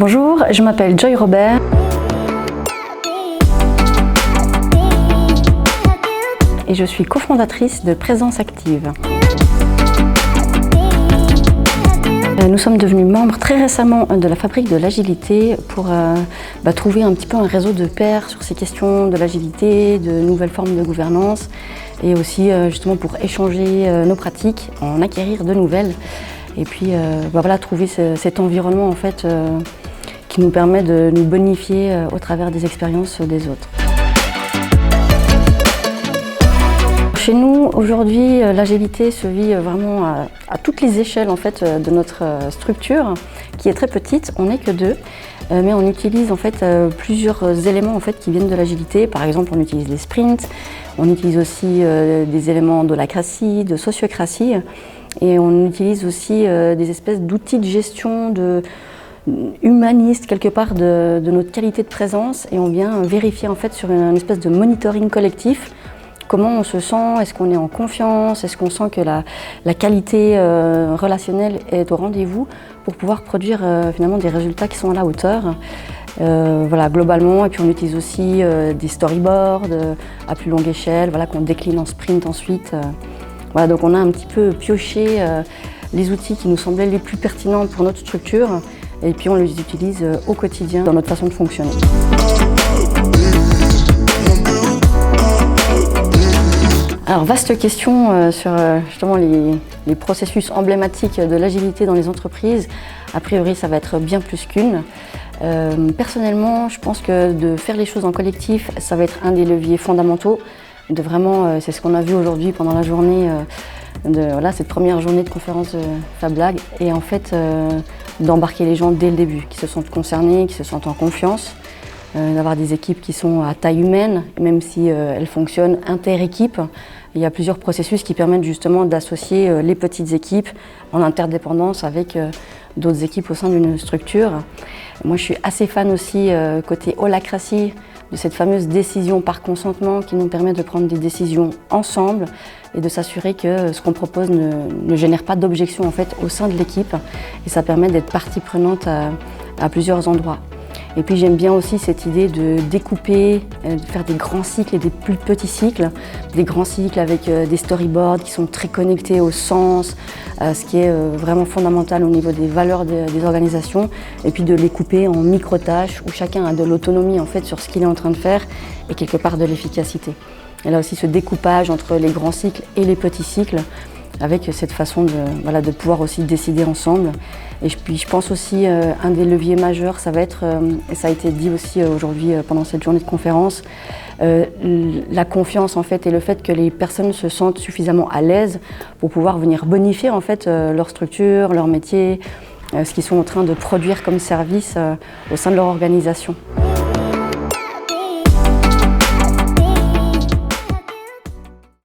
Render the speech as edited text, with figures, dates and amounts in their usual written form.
Bonjour, je m'appelle Joy Robert. Et je suis cofondatrice de Présence Active. Nous sommes devenus membres très récemment de la Fabrique de l'Agilité pour trouver un petit peu un réseau de pairs sur ces questions de l'agilité, de nouvelles formes de gouvernance et aussi justement pour échanger nos pratiques, en acquérir de nouvelles et puis trouver cet environnement en fait qui nous permet de nous bonifier au travers des expériences des autres. Chez nous, aujourd'hui, l'agilité se vit vraiment à toutes les échelles en fait, de notre structure, qui est très petite. On n'est que deux, mais on utilise en fait, plusieurs éléments en fait, qui viennent de l'agilité. Par exemple, on utilise les sprints, on utilise aussi des éléments d'holacratie, de sociocratie, et on utilise aussi des espèces d'outils de gestion humaniste quelque part de notre qualité de présence, et on vient vérifier en fait, sur une espèce de monitoring collectif comment on se sent, est-ce qu'on est en confiance, est-ce qu'on sent que la qualité relationnelle est au rendez-vous pour pouvoir produire finalement des résultats qui sont à la hauteur. Globalement, et puis on utilise aussi des storyboards à plus longue échelle, qu'on décline en sprint ensuite. Donc on a un petit peu pioché les outils qui nous semblaient les plus pertinents pour notre structure et puis on les utilise au quotidien dans notre façon de fonctionner. Alors, vaste question sur justement les processus emblématiques de l'agilité dans les entreprises. A priori, ça va être bien plus qu'une. Personnellement, je pense que de faire les choses en collectif, ça va être un des leviers fondamentaux. C'est ce qu'on a vu aujourd'hui pendant la journée, cette première journée de conférence Fab Lab. Et en fait, d'embarquer les gens dès le début, qui se sentent concernés, qui se sentent en confiance. D'avoir des équipes qui sont à taille humaine, même si elles fonctionnent inter-équipes. Il y a plusieurs processus qui permettent justement d'associer les petites équipes en interdépendance avec d'autres équipes au sein d'une structure. Moi, je suis assez fan aussi côté holacratie, de cette fameuse décision par consentement qui nous permet de prendre des décisions ensemble et de s'assurer que ce qu'on propose ne génère pas d'objection en fait, au sein de l'équipe. Et ça permet d'être partie prenante à plusieurs endroits. Et puis j'aime bien aussi cette idée de découper, de faire des grands cycles et des plus petits cycles. Des grands cycles avec des storyboards qui sont très connectés au sens, ce qui est vraiment fondamental au niveau des valeurs des organisations. Et puis de les couper en micro-tâches où chacun a de l'autonomie en fait, sur ce qu'il est en train de faire et quelque part de l'efficacité. Et là aussi ce découpage entre les grands cycles et les petits cycles avec cette façon de pouvoir aussi décider ensemble. Et puis je pense aussi un des leviers majeurs, ça va être, et ça a été dit aussi aujourd'hui pendant cette journée de conférence, la confiance en fait et le fait que les personnes se sentent suffisamment à l'aise pour pouvoir venir bonifier en fait leur structure, leur métier, ce qu'ils sont en train de produire comme service au sein de leur organisation.